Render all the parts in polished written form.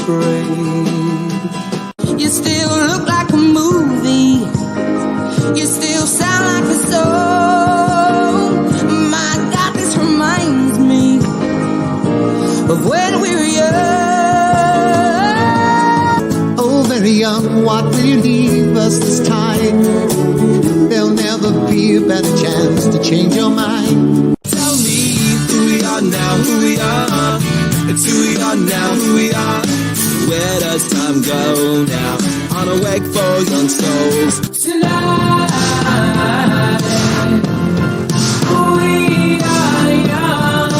grave. You still look like a movie. You still sound like a song. My God, this reminds me of when we were young. Oh, very young, what will you leave us this time? There'll never be a better chance to change your mind. Tell me who we are now, who we are. It's who we are now, who we are. Where does time go now? On a wake for young souls. Tonight, we are young.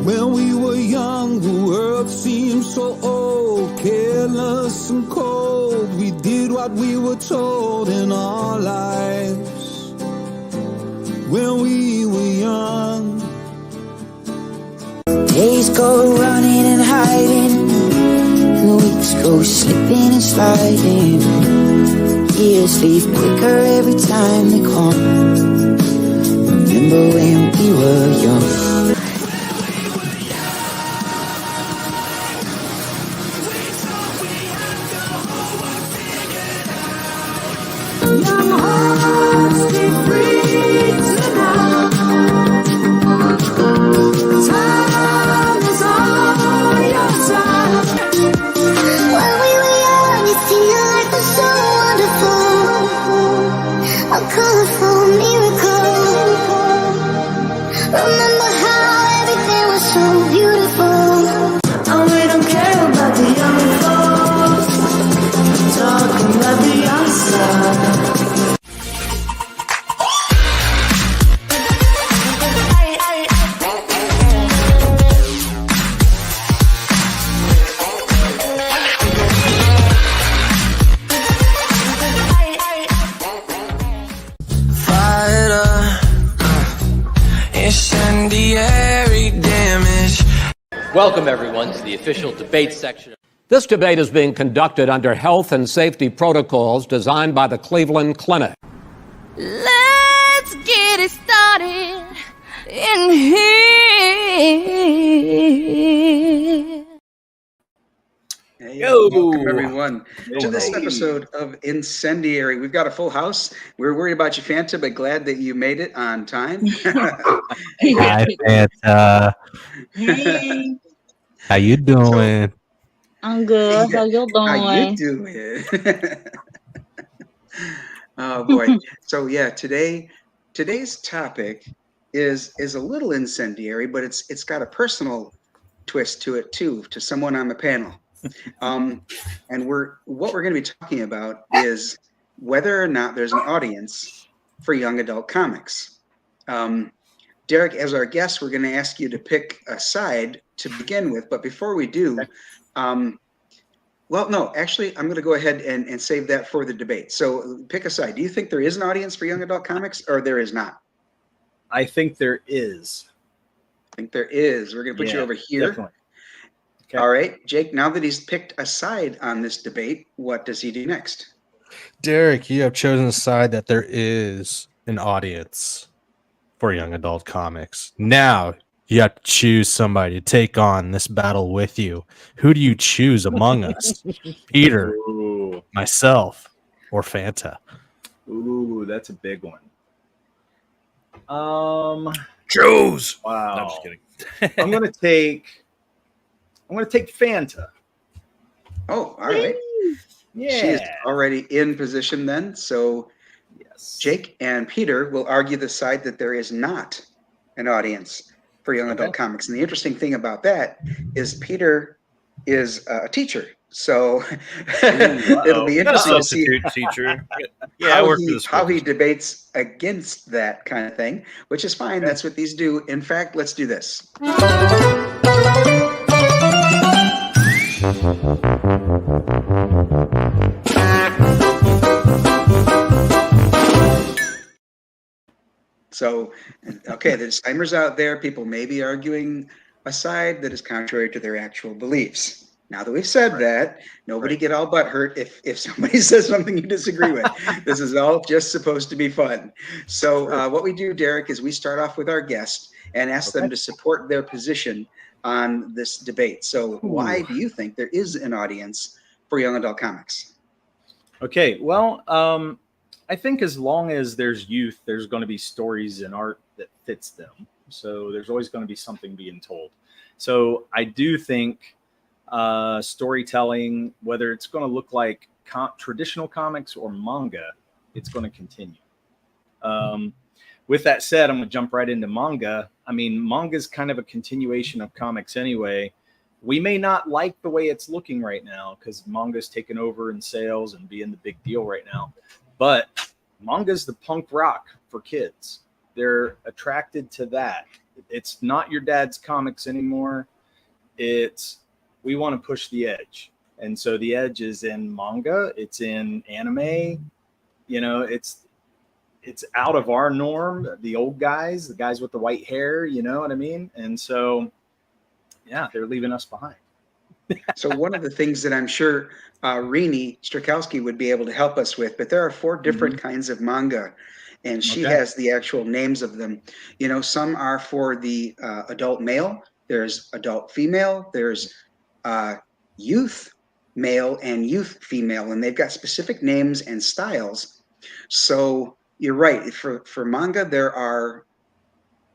When we were young, the world seemed so old, careless and cold. We did what we were told in our lives. When we were young. Days go running and hiding, and the weeks go slipping and sliding. Years leave quicker every time they come. Remember when we were young. Young hearts be free tonight. Time is on your side. When we were young, it seemed life was so wonderful, a colorful miracle. Remember how everything was so beautiful. And we don't care about the young folks, talking about the young side. Incendiary damage. Welcome, everyone, to the official debate section. This debate is being conducted under health and safety protocols designed by the Cleveland Clinic. Let's get it started in here. Hey, welcome everyone to this episode of Incendiary. We've got a full house. We're worried about you, Fanta, but glad that you made it on time. Hi, Fanta. Hey, How you doing? I'm good. How you How you doing? doing? Oh boy. So yeah, today's topic is a little incendiary, but it's got a personal twist to it too, to someone on the panel. And what we're going to be talking about is whether or not there's an audience for young adult comics. Derek, as our guest, we're going to ask you to pick a side to begin with. But before we do, well, no, actually, I'm going to go ahead and save that for the debate. So pick a side. Do you think there is an audience for young adult comics, or there is not? I think there is. I think there is. We're going to put you over here. Definitely. Okay. All right, Jake, now that he's picked a side on this debate, what does he do next? Derek, you have chosen a side that there is an audience for young adult comics. Now you have to choose somebody to take on this battle with you. Who do you choose among us? Peter, Ooh. myself, or Fanta? Ooh, that's a big one. Choose. Wow. No, I'm just kidding. I'm gonna take Fanta. Oh, all right. Yeah. She is already in position then. So Yes. Jake and Peter will argue the side that there is not an audience for young adult comics. And the interesting thing about that is Peter is a teacher. So it'll be interesting to see teacher. how he debates against that kind of thing, which is fine. That's what these do. In fact, let's do this. So, okay, the disclaimer's out there. People may be arguing a side that is contrary to their actual beliefs. Now that we've said that, nobody get all butthurt if somebody says something you disagree with. This is all just supposed to be fun. So what we do, Derek, is we start off with our guest and ask them to support their position on this debate. So why do you think there is an audience for young adult comics? Okay, well, I think as long as there's youth, there's going to be stories and art that fits them. So there's always going to be something being told. So I do think storytelling, whether it's going to look like traditional comics or manga, it's going to continue. With that said, I'm going to jump right into manga. I mean, manga is kind of a continuation of comics anyway. We may not like the way it's looking right now because manga's taken over in sales and being the big deal right now. But manga's the punk rock for kids. They're attracted to that. It's not your dad's comics anymore. We want to push the edge. And so the edge is in manga. It's in anime. You know, it's out of our norm. The old guys, the guys with the white hair, you know what I mean? And so, yeah, they're leaving us behind. So one of the things that I'm sure Rini Strakowski would be able to help us with, but there are 4 different kinds of manga, and she has the actual names of them. You know, some are for the adult male. There's adult female. There's youth male and youth female, and they've got specific names and styles. So you're right. For manga, there are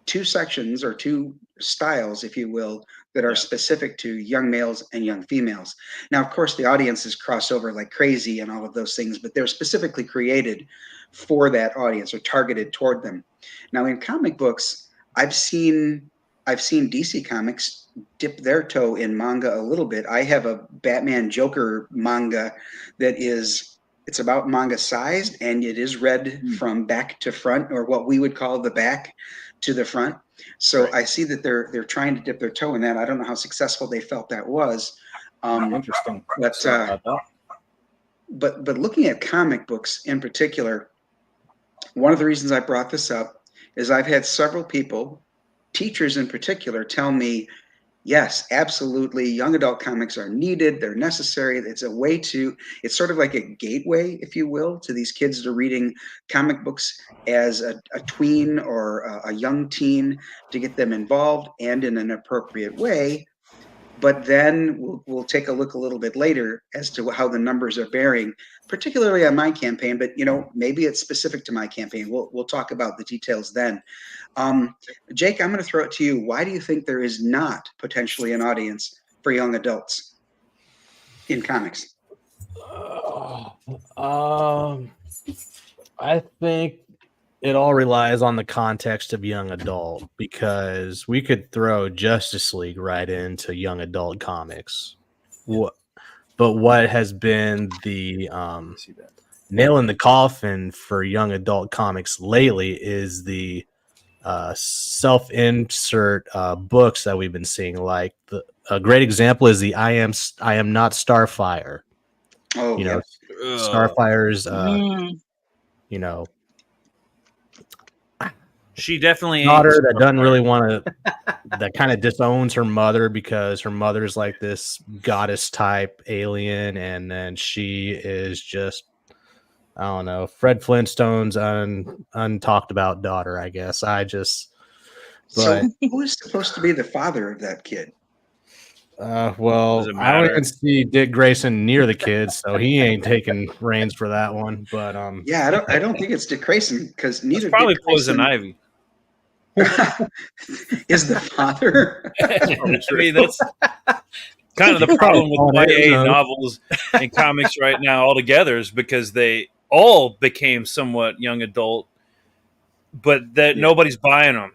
2 sections or 2 styles, if you will, that are specific to young males and young females. Now, of course, the audiences cross over like crazy and all of those things, but they're specifically created for that audience or targeted toward them. Now, in comic books, I've seen DC Comics dip their toe in manga a little bit. I have a Batman Joker manga that it's about manga sized, and it is read from back to front, or what we would call the back to the front. So I see that they're trying to dip their toe in that. I don't know how successful they felt that was. Interesting. But looking at comic books in particular, one of the reasons I brought this up is I've had several people, teachers in particular, tell me, yes, absolutely, young adult comics are needed. They're necessary. It's sort of like a gateway, if you will, to these kids that are reading comic books as a tween or a young teen, to get them involved and in an appropriate way. But then we'll take a look a little bit later as to how the numbers are bearing, particularly on my campaign. But maybe it's specific to my campaign. We'll talk about the details then. Jake, I'm going to throw it to you. Why do you think there is not potentially an audience for young adults in comics? I think it all relies on the context of young adult, because we could throw Justice League right into young adult comics. But what has been the nail in the coffin for young adult comics lately is the self-insert books that we've been seeing. Like a great example is the I am not Starfire. Oh, Starfire's she definitely daughter that doesn't really want to, that kind of disowns her mother because her mother's like this goddess type alien, and then she is just, I don't know, Fred Flintstone's untalked about daughter, I guess. So who is supposed to be the father of that kid? Well, I don't even see Dick Grayson near the kids, so he ain't taking reins for that one. But yeah, I don't think it's Dick Grayson, because neither. It's probably Dick Poison Grayson Ivy is the father. I mean, that's kind of the problem with YA novels and comics right now altogether, is because they all became somewhat young adult, but that nobody's buying them,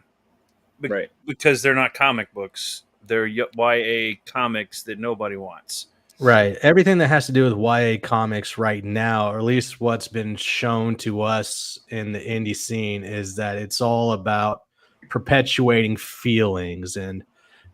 Right? Because they're not comic books. They're YA comics that nobody wants. Right. Everything that has to do with YA comics right now, or at least what's been shown to us in the indie scene, is that it's all about perpetuating feelings and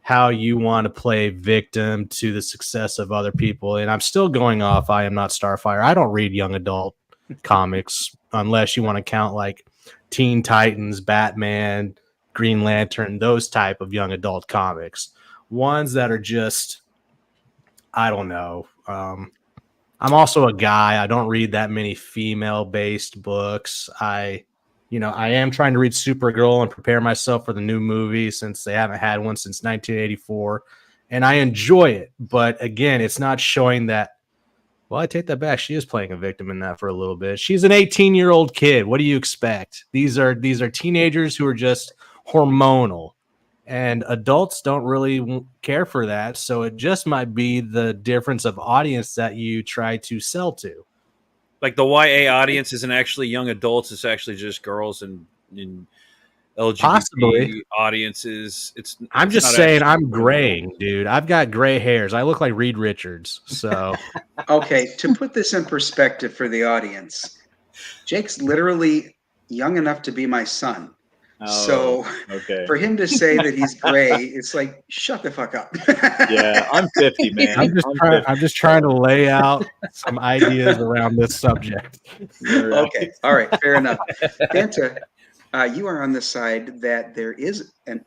how you want to play victim to the success of other people. And I'm still going off I Am Not Starfire. I don't read young adult comics unless you want to count like Teen Titans, Batman, Green Lantern, those type of young adult comics. Ones that are just I don't know. I'm also a guy. I don't read that many female-based books. I am trying to read Supergirl and prepare myself for the new movie since they haven't had one since 1984, and I enjoy it. But again, it's not showing that. Well, I take that back. She is playing a victim in that for a little bit. She's an 18-year-old kid. What do you expect? These are teenagers who are just hormonal, and adults don't really care for that. So it just might be the difference of audience that you try to sell to. Like the YA audience isn't actually young adults; it's actually just girls and LGBT Possibly. audiences. I'm it's just not saying actually- I'm graying, dude. I've got gray hairs. I look like Reed Richards. So Okay, to put this in perspective for the audience, Jake's literally young enough to be my son. So okay. for him to say that he's gray, it's like, shut the fuck up. Yeah, I'm 50, man. I'm just trying to lay out some ideas around this subject. Okay, all right, fair enough. Fanta, you are on the side that there is an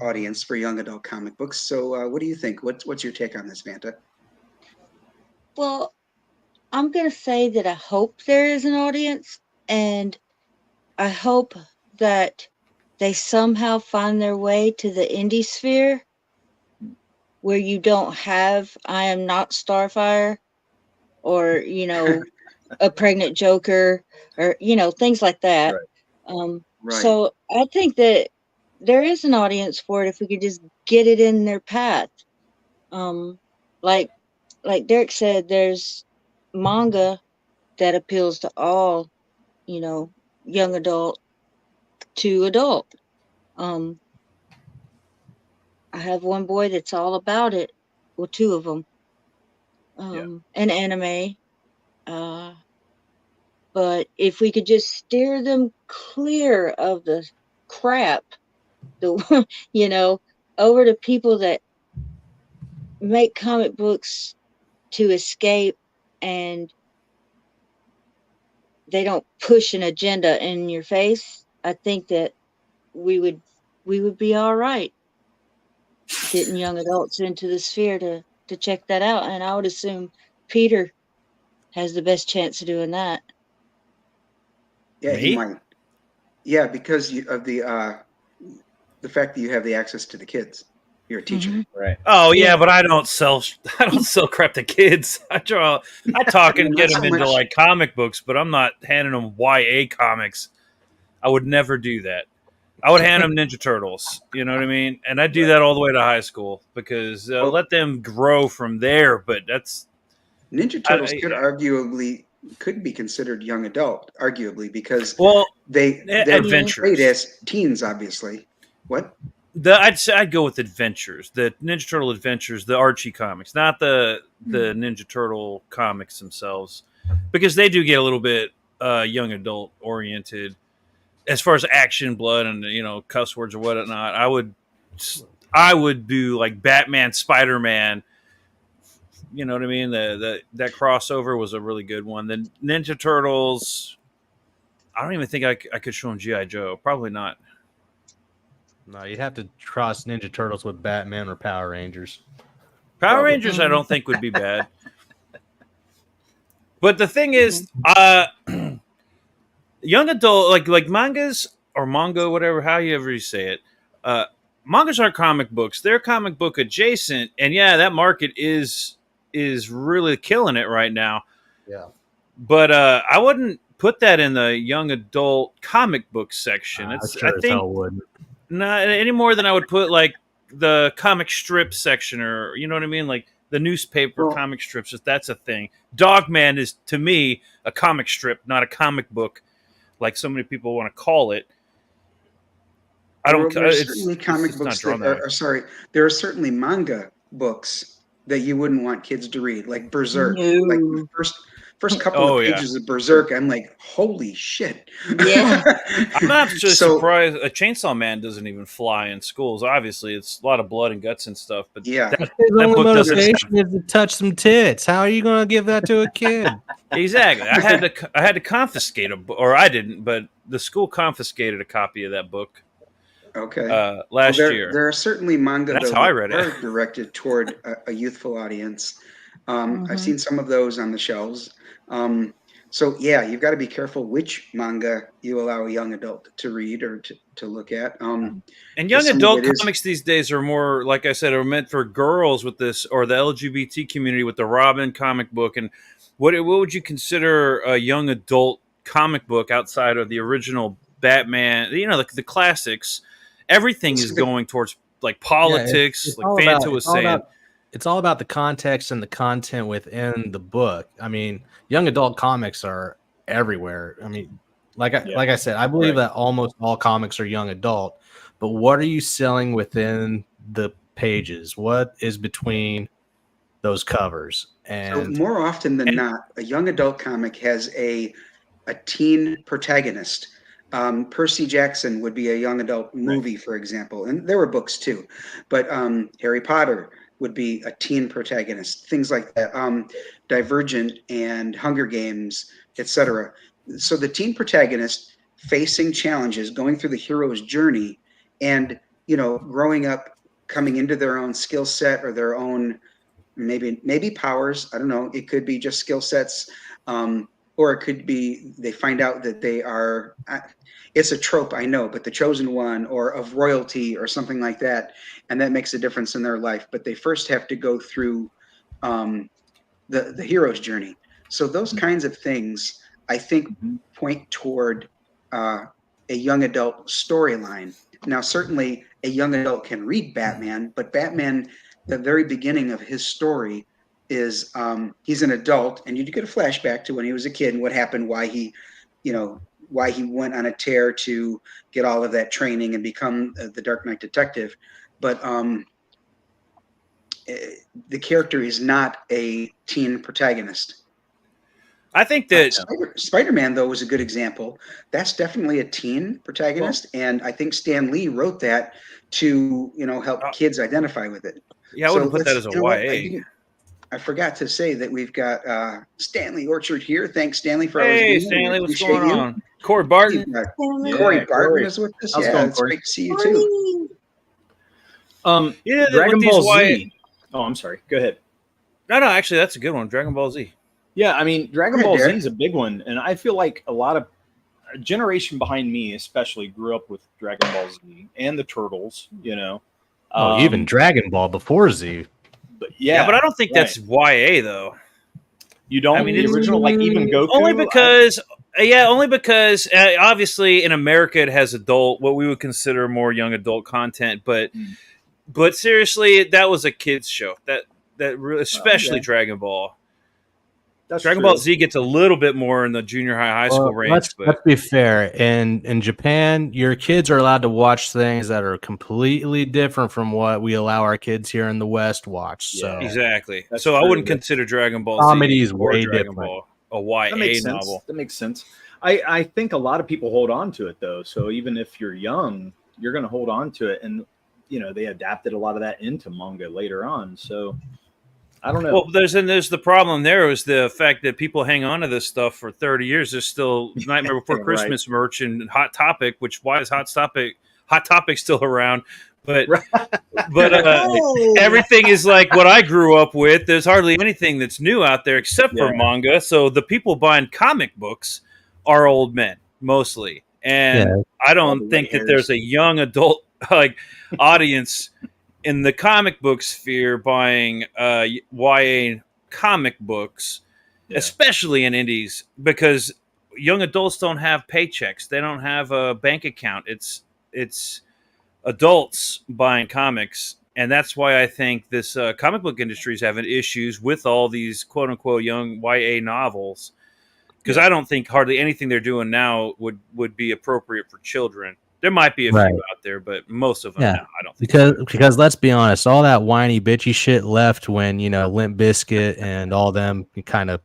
audience for young adult comic books. So what do you think? What's your take on this, Fanta? Well, I'm going to say that I hope there is an audience, and I hope that they somehow find their way to the indie sphere where you don't have I Am Not Starfire or, a pregnant Joker or, things like that. Right. So I think that there is an audience for it if we could just get it in their path. Like Derek said, there's manga that appeals to all, young adult to adult. I have one boy that's all about it. Well, two of them. And anime. But if we could just steer them clear of the crap, over to people that make comic books to escape, and they don't push an agenda in your face, I think that we would be all right getting young adults into the sphere to check that out. And I would assume Peter has the best chance of doing that. Yeah, he Me? might. Yeah, because of the fact that you have the access to the kids. You're a teacher. Mhm. Right. Oh yeah, Yeah. but I don't sell crap to kids. I talk and get Not them so into much- like comic books, but I'm not handing them YA comics. I would never do that. I would hand them Ninja Turtles. You know what I mean? And I do that all the way to high school because Well- let them grow from there. But that's Ninja Turtles I- could be considered young adult, arguably, because well, they're adventures. portrayed as teens, obviously. What? I'd go with Adventures, the Ninja Turtle Adventures, the Archie comics, not the Ninja Turtle comics themselves, because they do get a little bit young adult oriented as far as action, blood, and cuss words or whatnot. I would do like Batman, Spider-Man. You know what I mean? That crossover was a really good one. The Ninja Turtles. I don't even think I could show them G.I. Joe. Probably not. No, you'd have to cross Ninja Turtles with Batman or Power Rangers. Power Rangers, I don't think would be bad. But the thing is, young adult like mangas or manga, whatever, however you say it. Mangas aren't comic books; they're comic book adjacent, and yeah, that market is really killing it right now. Yeah. But I wouldn't put that in the young adult comic book section. I It's sure I as think hell wouldn't. not any more than I would put like the comic strip section, or you know what I mean, like the newspaper Well- comic strips. If that's a thing, Dogman is to me a comic strip, not a comic book, like so many people want to call it. I don't. There are It's, certainly comic it's not books drawn that that way. are sorry. There are certainly manga books that you wouldn't want kids to read, like Berserk. No. Like the first couple Oh, of yeah. pages of Berserk, I'm like, holy shit. Yeah. I'm actually So- surprised a Chainsaw Man doesn't even fly in schools. Obviously, it's a lot of blood and guts and stuff. But Yeah. that His that only book doesn't. motivation is to touch some tits. How are you going to give that to a kid? Exactly. I had to confiscate a book, or I didn't, but the school confiscated a copy of that book Okay. last Well, year. there are certainly manga That's though, how I that read it. are directed toward a youthful audience. I've seen some of those on the shelves. So yeah, you've got to be careful which manga you allow a young adult to read or to look at. And 'Cause young some of adult it is- comics these days are more, like I said, are meant for girls with this, or the LGBT community with the Robin comic book. And what would you consider a young adult comic book outside of the original Batman? You know, the classics. Everything is going towards like politics, it's like all Fanta about, was saying. it's all about the context and the content within the book. I mean, young adult comics are everywhere. I mean, like I said, I believe that almost all comics are young adult. But what are you selling within the pages? What is between those covers? So And more often than not, a young adult comic has a teen protagonist. Percy Jackson would be a young adult movie, for example, and there were books too. But Harry Potter would be a teen protagonist. Things like that. Divergent and Hunger Games, etc. So the teen protagonist facing challenges, going through the hero's journey, and growing up, coming into their own skill set or their own maybe powers. I don't know. It could be just skill sets, or it could be they find out that they are. It's a trope, I know, but the chosen one or of royalty or something like that, and that makes a difference in their life. But they first have to go through the hero's journey. So those kinds of things, I think, point toward a young adult storyline. Now, certainly, a young adult can read Batman, but Batman, the very beginning of his story is he's an adult, and you get a flashback to when he was a kid and what happened, why he went on a tear to get all of that training and become the Dark Knight detective. But the character is not a teen protagonist. I think that Spider-Man, though, was a good example. That's definitely a teen protagonist, and I think Stan Lee wrote that to help kids identify with it. Yeah, I wouldn't put that as a YA. I forgot to say that we've got Stanley Orchard here. Thanks, Stanley, for Hey, always being Stanley, here. what's going on? Corey Barton. Corey Barton is with us. Yeah, it's great to see you too. Yeah, Dragon with Ball these Z. Oh, I'm sorry. Go ahead. No, actually, that's a good one. Dragon Ball Z. Yeah, I mean, Dragon Go Ball ahead, Z is a big one, and I feel like a generation behind me, especially, grew up with Dragon Ball Z and the Turtles. even Dragon Ball before Z. But Yeah, but I don't think that's YA though. You don't. I mean, the it's original, like even Goku. Only because obviously in America it has what we would consider more young adult content, but seriously, that was a kids show. That really, especially Dragon Ball. Dragon Ball Z gets a little bit more in the junior high school range. Let's be fair. In Japan, your kids are allowed to watch things that are completely different from what we allow our kids here in the West watch. So exactly. That's So I true. wouldn't consider Dragon Ball comedy Z is or way Dragon different. Ball a YA novel. That makes sense. I think a lot of people hold on to it though. So even if you're young, you're going to hold on to it, and they adapted a lot of that into manga later on. So I don't know. Well, there's the problem there is the fact that people hang on to this stuff for 30 years. There's still Nightmare Before Christmas merch and Hot Topic, why is Hot Topic still around? But everything is like what I grew up with. There's hardly anything that's new out there except for manga. So the people buying comic books are old men mostly, and I don't think that there's a young adult audience in the comic book sphere buying YA comic books, especially in indies, because young adults don't have paychecks. They don't have a bank account. It's adults buying comics. And that's why I think this comic book industry is having issues with all these quote unquote young YA novels. Because I don't think hardly anything they're doing now would be appropriate for children. There might be a few out there, but most of them, no, I don't think. Because let's be honest, all that whiny bitchy shit left when Limp Bizkit and all them kind of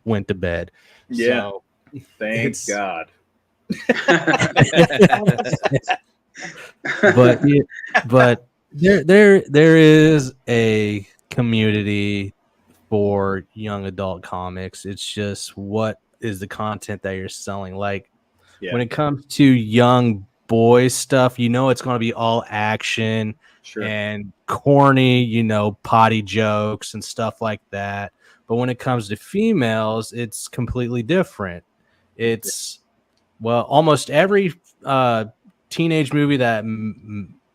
went to bed. Yeah, so thank God. but there is a community for young adult comics. It's just what is the content that you're selling. Like when it comes to young boy stuff, it's going to be all action, and corny, potty jokes and stuff like that. But when it comes to females, it's completely different. It's almost every teenage movie that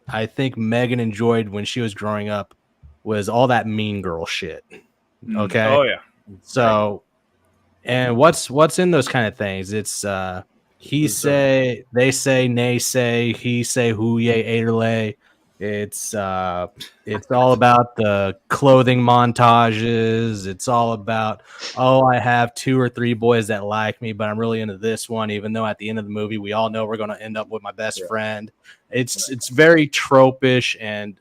I think Megan enjoyed when she was growing up was all that Mean Girl shit. Okay. Oh yeah. So, and what's in those kind of things? It's he say, they say, nay say, he say, who ye aderlay. It's all about the clothing montages. It's all about, oh, I have 2 or 3 boys that like me, but I'm really into this one, even though at the end of the movie we all know we're going to end up with my best friend. It's very tropish, and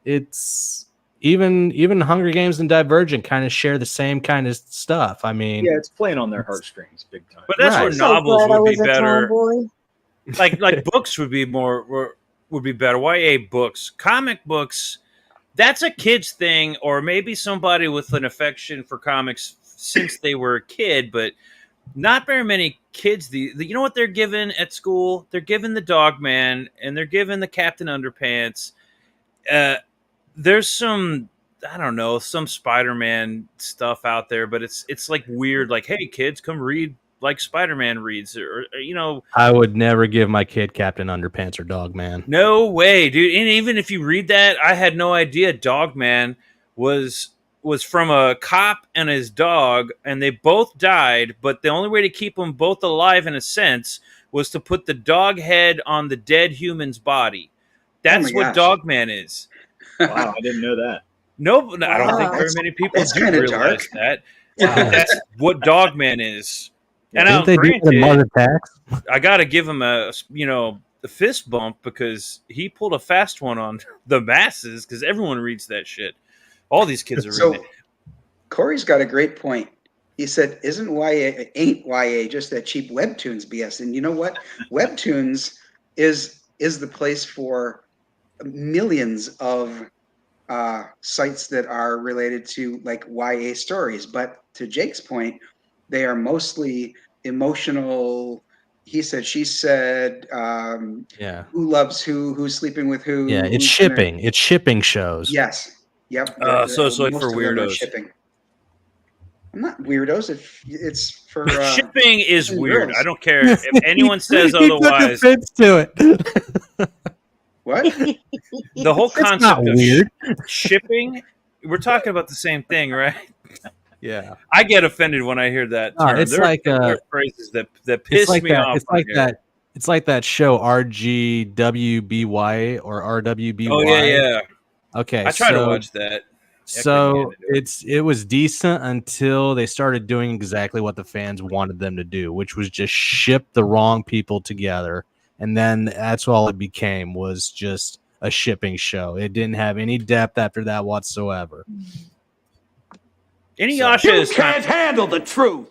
it's even Hunger Games and Divergent kind of share the same kind of stuff. I mean, it's playing on their heartstrings big time. But that's where novels would be better. Tomboy. Like books would be better. YA books, comic books, that's a kid's thing, or maybe somebody with an affection for comics since they were a kid, but not very many kids. You know what they're given at school? They're given the Dog Man, and they're given the Captain Underpants. There's some, I don't know, some Spider-Man stuff out there, but it's like weird. Like, hey, kids, come read like Spider-Man reads, or I would never give my kid Captain Underpants or Dog Man. No way, dude. And even if you read that, I had no idea Dog Man was from a cop and his dog, and they both died, but the only way to keep them both alive in a sense was to put the dog head on the dead human's body. That's what Dog Man is. Wow, I didn't know that. No, I don't think very many people do realize dark. That. Wow. That's what Dog Man is. And Didn't they do the Mars Attacks? I got to give him a fist bump, because he pulled a fast one on the masses, because everyone reads that shit. All these kids are reading it. Corey's got a great point. He said, ain't YA just that cheap webtoons BS? And you know what? Webtoons is the place for millions of sites that are related to like YA stories. But to Jake's point, they are mostly emotional. He said, she said, who loves who, who's sleeping with who. Yeah, it's shipping. It's shipping shows. Yes. Yep. So it's like for weirdos. Shipping. I'm not weirdos. It's for shipping is weird. Girls. I don't care if anyone says otherwise. To it. What? The whole concept of weird. Shipping. We're talking about the same thing, right? Yeah. I get offended when I hear that term. It's like phrases that piss me off. It's like that. It's like that show RGWBY or RWBY. Oh yeah. Okay, I try to watch that. So it was decent until they started doing exactly what the fans wanted them to do, which was just ship the wrong people together, and then that's all it became, was just a shipping show. It didn't have any depth after that whatsoever. Inuyasha can't handle the truth.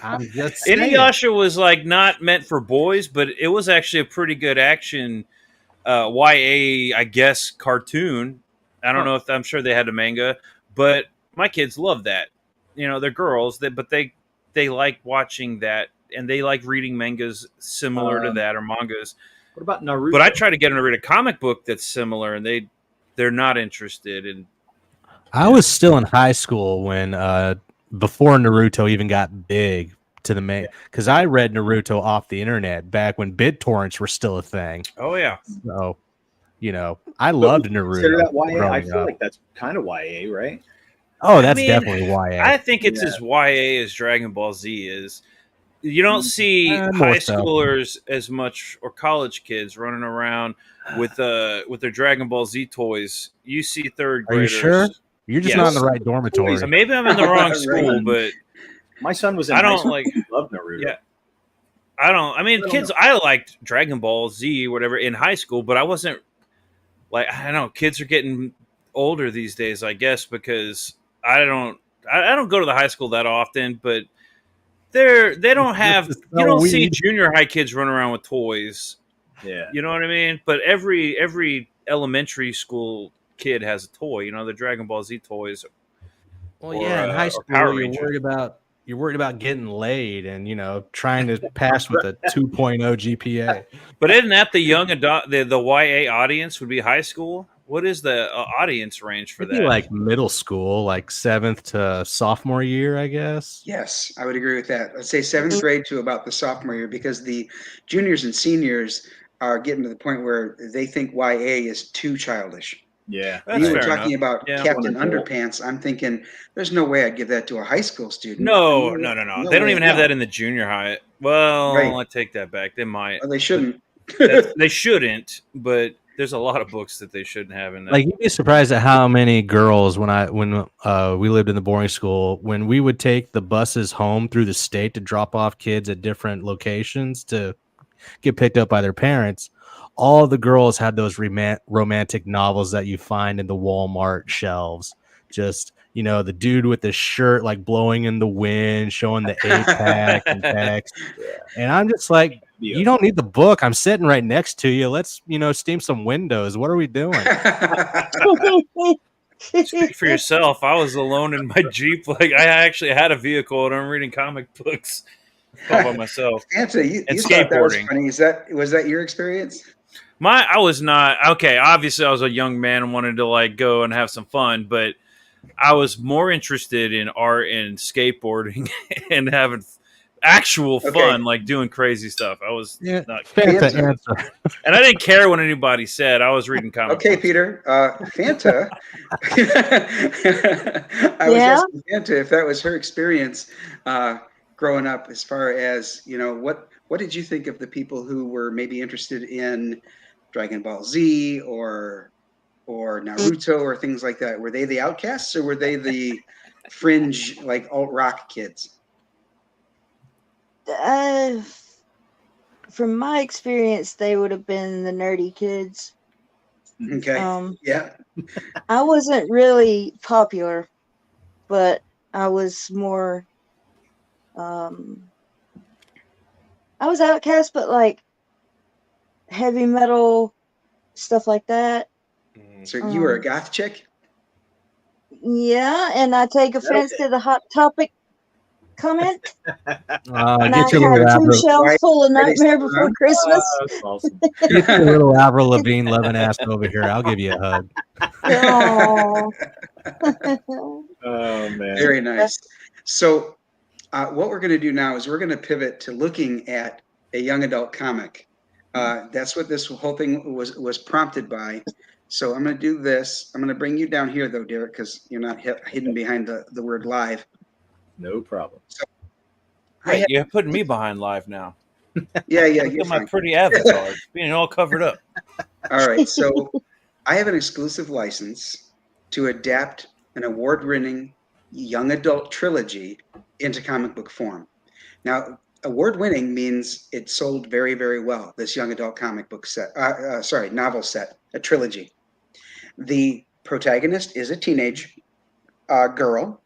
I'm just saying. Inuyasha was like not meant for boys, but it was actually a pretty good action YA, I guess, cartoon. I don't know if I'm sure they had a manga, but my kids love that. They're girls, but they like watching that, and they like reading mangas similar to that, or mangas. What about Naruto? But I try to get them to read a comic book that's similar, and they're not interested in. I was still in high school when before Naruto even got big to the main, because I read Naruto off the internet back when BitTorrents were still a thing. Oh yeah. So, I loved Naruto. Consider that YA? I feel like that's kind of YA, right? Oh, that's definitely YA. I think it's as YA as Dragon Ball Z is. You don't see high schoolers as much, or college kids running around with their Dragon Ball Z toys. You see third graders. Are you sure? You're just not in the right dormitory. Maybe I'm in the wrong school, but my son was in I don't like love Naruto. Yeah. Kids, I liked Dragon Ball Z, whatever, in high school, but I wasn't like, I don't know, kids are getting older these days, I guess, because I don't go to the high school that often, but they don't have, you don't see junior high kids running around with toys. Yeah. You know what I mean? But every elementary school kid has a toy, the Dragon Ball Z toys. Well, in high school, you're worried about getting laid and trying to pass with a 2.0 GPA. But isn't that the young adult, the YA audience would be high school? What is the audience range for It'd be that? like middle school, like 7th to sophomore year, I guess. Yes, I would agree with that. Let's say 7th grade to about the sophomore year, because the juniors and seniors are getting to the point where they think YA is too childish. Yeah, That's You were fair talking enough. about Yeah. Captain One adult. Underpants. I'm thinking, there's no way I'd give that to a high school student. No. No They don't way, even have no. that in the junior high. Well, Right. I take that back. They might. Well, they shouldn't. They shouldn't, but there's a lot of books that they shouldn't have in that. Like, you'd be surprised at how many girls when we lived in the boarding school, when we would take the buses home through the state to drop off kids at different locations to get picked up by their parents, all the girls had those romantic novels that you find in the Walmart shelves. Just, the dude with the shirt like blowing in the wind, showing the 8-pack and text. And I'm just like, you don't need the book. I'm sitting right next to you. Let's, steam some windows. What are we doing? Speak for yourself. I was alone in my Jeep. Like, I actually had a vehicle and I'm reading comic books all by myself. Santa, you And thought that was skateboarding. funny. Was that your experience? I was not okay. Obviously, I was a young man and wanted to like go and have some fun, but I was more interested in art and skateboarding and having actual fun, like doing crazy stuff. I was not, Fanta answer. and I didn't care what anybody said. I was reading comics. Okay, Peter. Fanta. I was asking Fanta if that was her experience growing up, as far as what did you think of the people who were maybe interested in Dragon Ball Z or Naruto or things like that? Were they the outcasts, or were they the fringe, like alt rock kids? From my experience, they would have been the nerdy kids. Okay. Yeah. I wasn't really popular, but I was more. I was outcast, but like heavy metal stuff like that. So you were a goth chick? Yeah, and I take offense to the hot topic comment. And I get your have little 2 Avril, shelves full of Nightmare Before Christmas. That's awesome. get your little Avril Lavigne loving ass over here. I'll give you a hug. Oh. Oh man. Very nice. So what we're going to do now is we're going to pivot to looking at a young adult comic. That's what this whole thing was prompted by. So I'm going to do this. I'm going to bring you down here, though, Derek, because you're not hidden behind the word live. No problem. So, Right, you're putting me behind live now. Yeah. Look at my pretty avatar, being all covered up. All right. So I have an exclusive license to adapt an award-winning young adult trilogy into comic book form. Now, award-winning means it sold very, very well, this young adult comic book set, novel set, a trilogy. The protagonist is a teenage girl,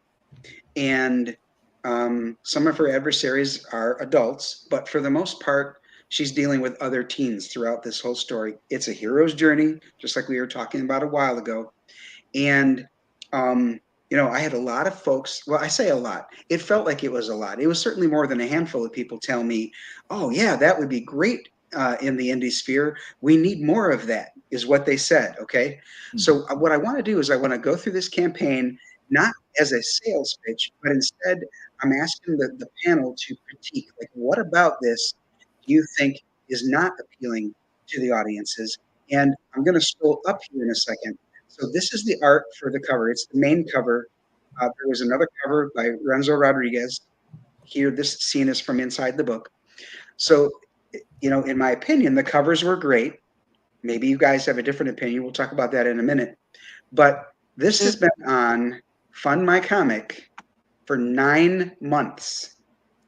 and some of her adversaries are adults, but for the most part, she's dealing with other teens throughout this whole story. It's a hero's journey, just like we were talking about a while ago. And I had a lot of folks, well, I say a lot. It felt like it was a lot. It was certainly more than a handful of people tell me, oh, yeah, that would be great in the indie sphere. We need more of that, is what they said, okay? So what I want to do is I want to go through this campaign, not as a sales pitch, but instead I'm asking the panel to critique, like, what about this do you think is not appealing to the audiences? And I'm going to scroll up here in a second. So this is the art for the cover. It's the main cover. There was another cover by Renzo Rodriguez. Here, this scene is from inside the book. So, in my opinion, the covers were great. Maybe you guys have a different opinion. We'll talk about that in a minute. But this has been on Fund My Comic for 9 months.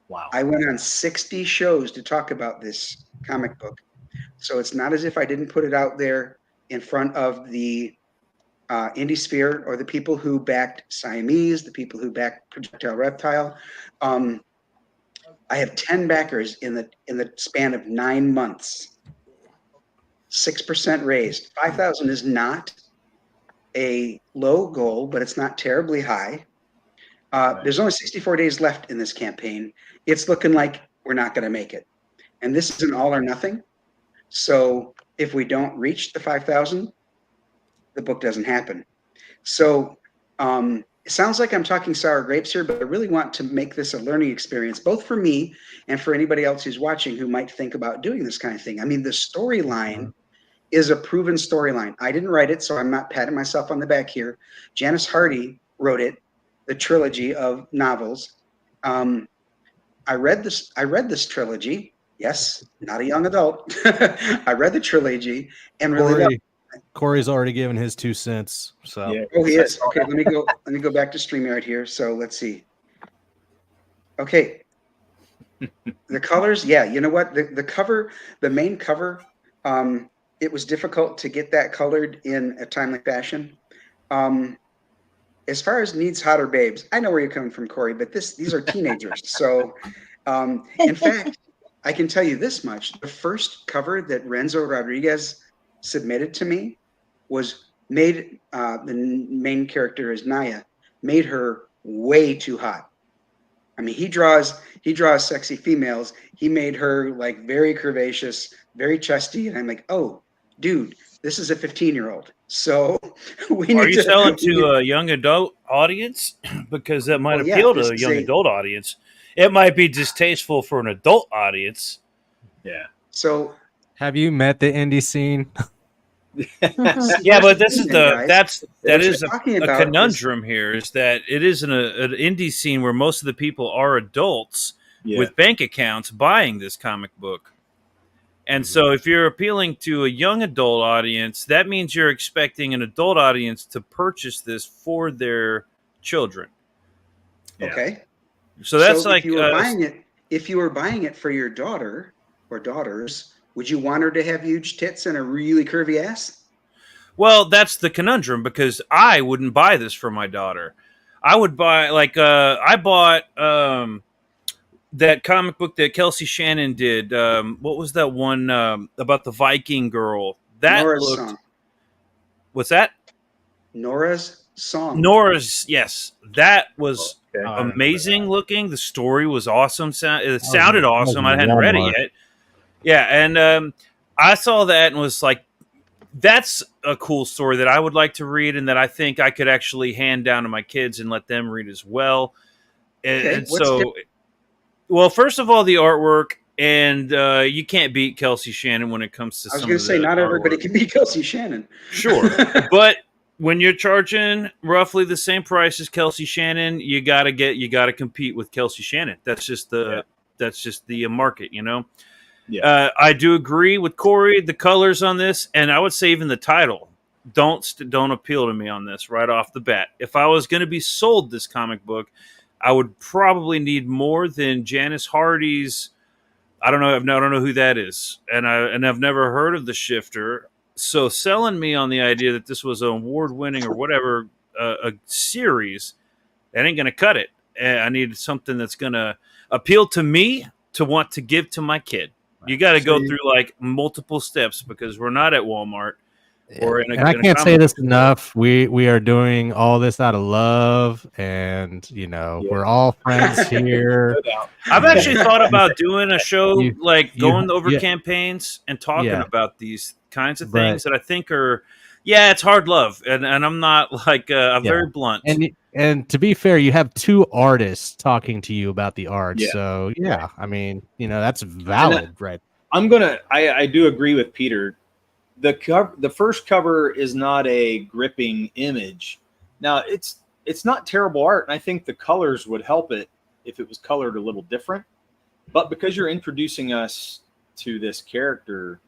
Wow. I went on 60 shows to talk about this comic book. So it's not as if I didn't put it out there in front of the indie sphere or the people who backed Siamese, the people who backed Projectile Reptile. I have 10 backers in the span of 9 months. 6% raised. 5,000 is not a low goal, but it's not terribly high. There's only 64 days left in this campaign. It's looking like we're not going to make it. And this is an all or nothing. So if we don't reach the 5,000, the book doesn't happen. So it sounds like I'm talking sour grapes here, but I really want to make this a learning experience, both for me and for anybody else who's watching who might think about doing this kind of thing. I mean, the storyline is a proven storyline. I didn't write it, so I'm not patting myself on the back here. Janice Hardy wrote it, the trilogy of novels. I read this trilogy. Yes, not a young adult. I read the trilogy and really loved it. Corey's already given his 2 cents. So Oh, he is. Okay, let me go back to StreamYard here. So let's see. Okay. The colors, yeah, you know what? The cover, the main cover, it was difficult to get that colored in a timely fashion. As far as needs hotter babes, I know where you're coming from, Corey, but these are teenagers. So in fact, I can tell you this much. The first cover that Renzo Rodriguez submitted to me was made, the main character is Naya, made her way too hot. I mean, he draws sexy females. He made her like very curvaceous, very chesty. And I'm like, oh, dude, this is a 15-year-old. So are you selling to a young adult audience? Because that might appeal to a young adult audience. It might be distasteful for an adult audience. Yeah. So have you met the indie scene? Yeah, but this is that is a conundrum here, is that it is an indie scene where most of the people are adults with bank accounts buying this comic book. And so if you're appealing to a young adult audience, that means you're expecting an adult audience to purchase this for their children. Okay. So that's like if you were buying it for your daughter or daughters, would you want her to have huge tits and a really curvy ass? Well, that's the conundrum, because I wouldn't buy this for my daughter. I would buy, like, I bought that comic book that Kelsey Shannon did. What was that one about the Viking girl? That Nora's Song. What's that? Nora's Song. Nora's, yes. That was amazing looking. The story was awesome. It sounded awesome. I hadn't read it yet. Yeah, and I saw that and was like, that's a cool story that I would like to read, and that I think I could actually hand down to my kids and let them read as well. And so, well, first of all, the artwork, and you can't beat Kelsey Shannon when it comes to. I was going to say, not everybody can beat Kelsey Shannon. Sure, but when you're charging roughly the same price as Kelsey Shannon, you gotta compete with Kelsey Shannon. That's just the market, you know. Yeah, I do agree with Corey. The colors on this, and I would say even the title, don't appeal to me on this right off the bat. If I was going to be sold this comic book, I would probably need more than Janice Hardy's. I don't know who that is, and I've never heard of the Shifter. So selling me on the idea that this was an award-winning or whatever a series, that ain't going to cut it. I need something that's going to appeal to me to want to give to my kid. You got to go through like multiple steps, because we're not at Walmart. Or in I can't say this enough. We are doing all this out of love, and we're all friends here. I've actually thought about doing a show going over campaigns and talking about these kinds of things that I think are, it's hard love, and I'm not like I'm very blunt. And to be fair, you have 2 artists talking to you about the art, so I mean, that's valid, right? I do agree with Peter. The first cover is not a gripping image. Now it's not terrible art, and I think the colors would help it if it was colored a little different. But because you're introducing us to this character,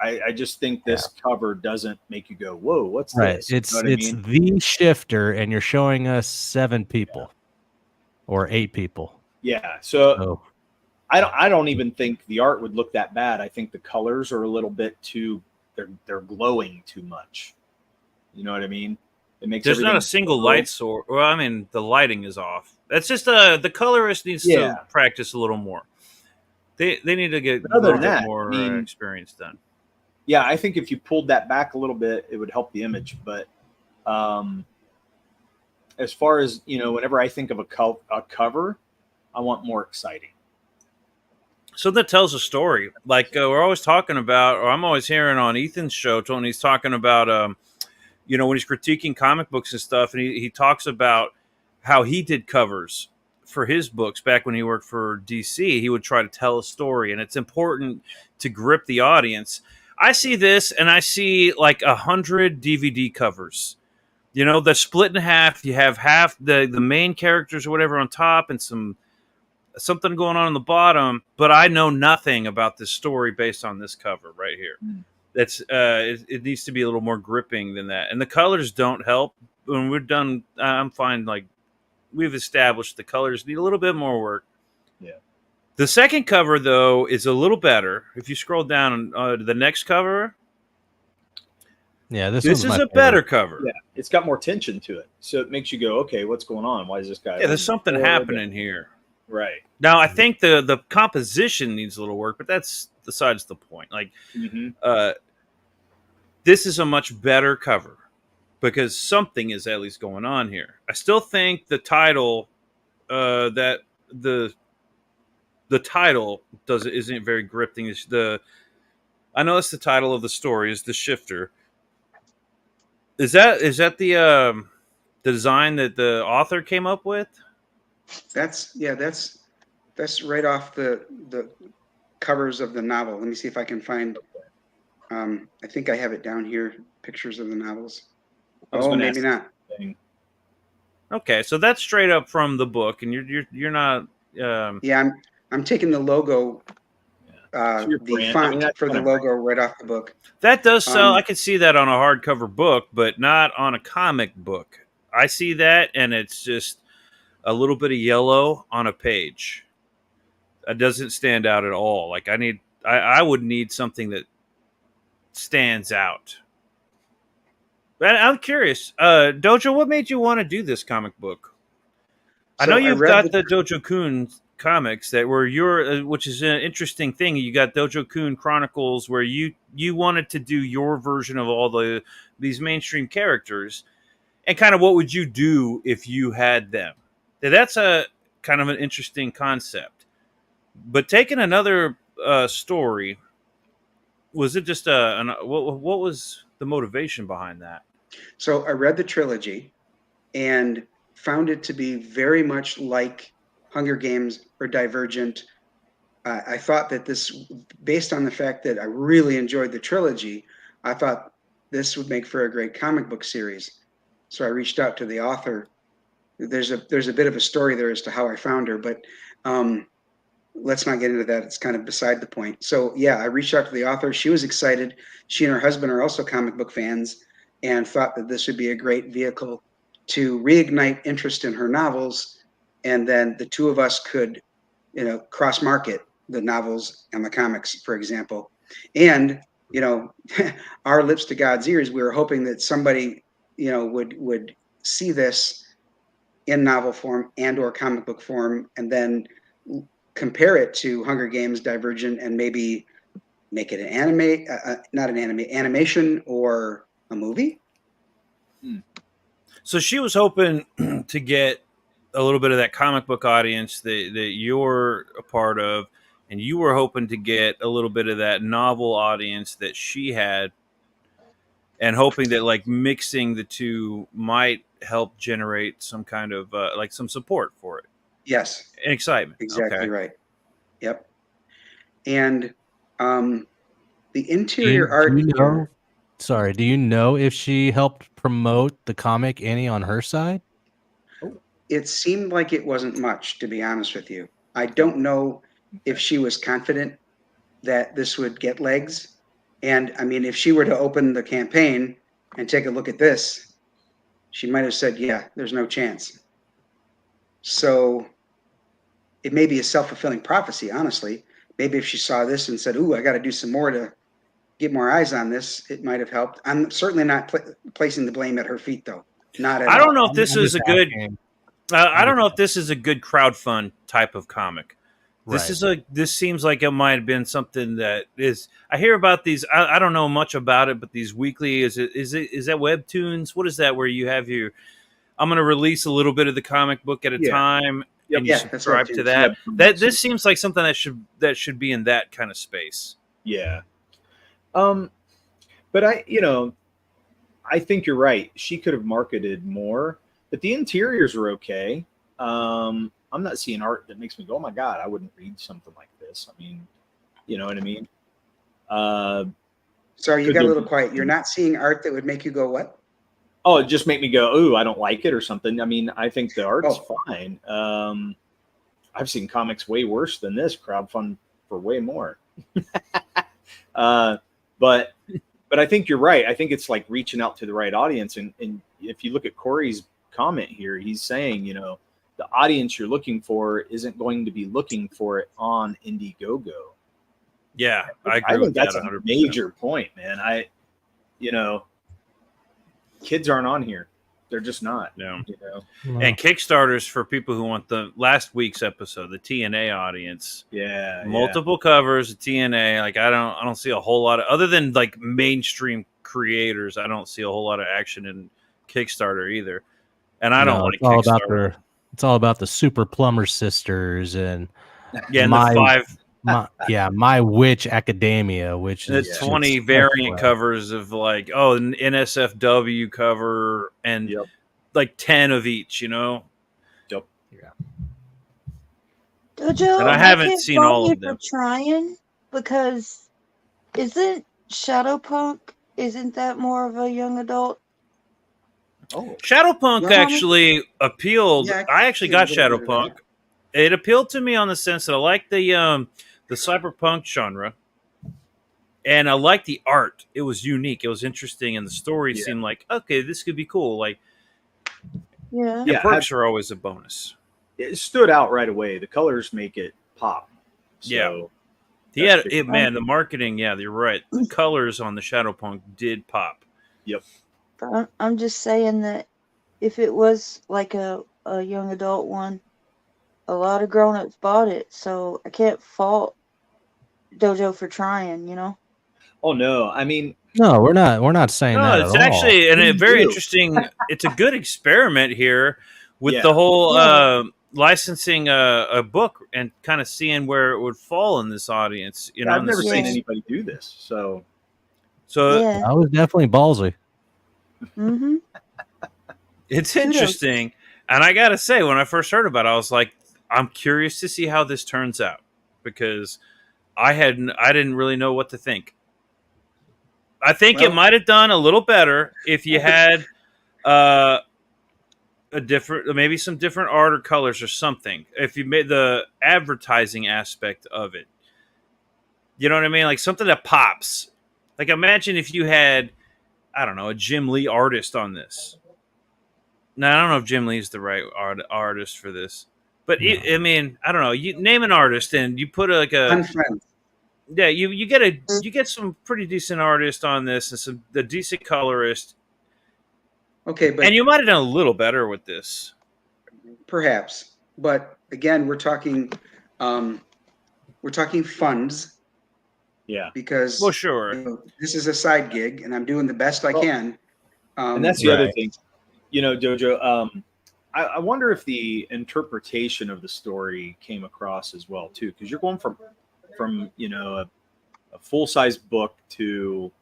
I just think this cover doesn't make you go, whoa, what's this? It's the Shifter, and you're showing us 7 people or 8 people. Yeah. So I don't even think the art would look that bad. I think the colors are a little bit too, they're glowing too much. You know what I mean? It makes there's not a single light source. Well, I mean, the lighting is off. That's just the colorist needs to practice a little more. They need to get a little bit more experience done. Yeah, I think if you pulled that back a little bit, it would help the image. But as far as, whenever I think of a cover, I want more exciting. So that tells a story. Like we're always talking about, or I'm always hearing on Ethan's show, Tony's talking about, when he's critiquing comic books and stuff, and he talks about how he did covers for his books back when he worked for DC. He would try to tell a story, and it's important to grip the audience. I see this, and I see like 100 DVD covers. They're split in half. You have half the main characters or whatever on top, and something going on the bottom. But I know nothing about this story based on this cover right here. That's it needs to be a little more gripping than that, and the colors don't help. When we're done, I'm fine. Like we've established, the colors need a little bit more work. Yeah. The second cover though is a little better. If you scroll down to the next cover, yeah, this is a better cover. Yeah, it's got more tension to it, so it makes you go, okay, what's going on? Why is this guy? Yeah, there's something happening here. Right. Now, I think the composition needs a little work, but that's besides the point. Like, this is a much better cover because something is at least going on here. I still think the title, that the title isn't very gripping. I know that's the title of the story, is The Shifter. Is that the design that the author came up with? That's right off the covers of the novel. Let me see if I can find. I think I have it down here. Pictures of the novels. Oh, maybe not. Okay, so that's straight up from the book, and you're not. Yeah, I'm taking the logo, the font for the logo right off the book. That does sell. I could see that on a hardcover book, but not on a comic book. I see that, and it's just a little bit of yellow on a page. It doesn't stand out at all. Like I would need something that stands out. But I'm curious, Dojo, what made you want to do this comic book? I know you've got the Dojo Kun Comics that were which is an interesting thing. You got Dojo Kun Chronicles, where you wanted to do your version of all these mainstream characters, and kind of what would you do if you had them? That's a kind of an interesting concept. But taking another story, was it just what was the motivation behind that? So I read the trilogy and found it to be very much like Hunger Games or Divergent. I thought that this, based on the fact that I really enjoyed the trilogy, I thought this would make for a great comic book series. So I reached out to the author. There's a bit of a story there as to how I found her, but let's not get into that. It's kind of beside the point. So yeah, I reached out to the author. She was excited. She and her husband are also comic book fans and thought that this would be a great vehicle to reignite interest in her novels. And then the two of us could, cross market the novels and the comics, for example. And, our lips to God's ears, we were hoping that somebody, would see this in novel form and or comic book form, and then compare it to Hunger Games, Divergent, and maybe make it an animation or a movie. So she was hoping to get a little bit of that comic book audience that you're a part of, and you were hoping to get a little bit of that novel audience that she had, and hoping that like mixing the two might help generate some kind of like some support for it. Yes. And excitement. Exactly okay. Right. Yep. And the interior art here. Sorry, do you know if she helped promote the comic any on her side? It seemed like it wasn't much, to be honest with you. I don't know if she was confident that this would get legs. And I mean, if she were to open the campaign and take a look at this, she might have said, yeah, there's no chance. So it may be a self-fulfilling prophecy, honestly. Maybe if she saw this and said, ooh, I got to do some more to get more eyes on this, it might have helped. I'm certainly not placing the blame at her feet, though. Not at all. I don't know if this is a good. I don't know if this is a good crowdfund type of comic. This seems like it might have been something that is. I hear about these. I don't know much about it, but these weekly is that webtoons? What is that where you have your I'm going to release a little bit of the comic book at a time, and you subscribe to that. This seems like something that should be in that kind of space. Yeah. But I think you're right. She could have marketed more, but the interiors are okay. I'm not seeing art that makes me go, "Oh my God, I wouldn't read something like this." I mean, you know what I mean? Sorry, you got a little quiet. You're not seeing art that would make you go, what? Oh, it just make me go, "Ooh, I don't like it," or something. I mean, I think the art's fine. I've seen comics way worse than this, crowdfund for way more. But I think you're right. I think it's like reaching out to the right audience. And if you look at Corey's comment here, he's saying, the audience you're looking for isn't going to be looking for it on Indiegogo. Yeah, I agree with that. That's 100%. A major point, man. Kids aren't on here. They're just not. No. And Kickstarters, for people who want the last week's episode, the TNA audience. Yeah. Multiple covers of TNA. Like I don't see a whole lot of, other than like mainstream creators, I don't see a whole lot of action in Kickstarter either. And I don't like Kickstarter. It's all about the Super Plumber Sisters and My Witch Academia, which is 20 variant covers of like an NSFW cover and like 10 of each, Yep. Yeah. Dojo, and I haven't seen all of them. For trying, because isn't Shadowpunk? Isn't that more of a young adult? Oh, Shadowpunk actually appealed. Yeah, I actually got Shadowpunk. It appealed to me on the sense that I like the cyberpunk genre, and I like the art. It was unique. It was interesting, and the story seemed like, okay, this could be cool. Like, the perks are always a bonus. It stood out right away. The colors make it pop. So man, the marketing. Yeah, you're right. The colors on the Shadowpunk did pop. Yep. But I'm just saying that if it was like a young adult one, a lot of grown-ups bought it, so I can't fault Dojo for trying, Oh no, I mean, no, we're not saying that. It's actually a very interesting. It's a good experiment here with the whole licensing a book and kind of seeing where it would fall in this audience. I've never seen anybody do this, so I was definitely ballsy. Mm-hmm. It's interesting, and I gotta say, when I first heard about it, I was like, I'm curious to see how this turns out, because I didn't really know what to think. I think it might have done a little better if you had maybe some different art or colors or something. If you made the advertising aspect of it, you know what I mean, like something that pops. Like imagine if you had, I don't know, a Jim Lee artist on this. Now I don't know if Jim Lee's the right artist for this. But I mean, I don't know. You name an artist and you put Unfriend. Yeah, you get some pretty decent artists on this and the decent colorist. Okay, but and you might have done a little better with this, perhaps. But again, we're talking funds. Yeah. Because sure, this is a side gig, and I'm doing the best I can. And that's the other thing, Dojo. I wonder if the interpretation of the story came across as well too, because you're going from a full-size book to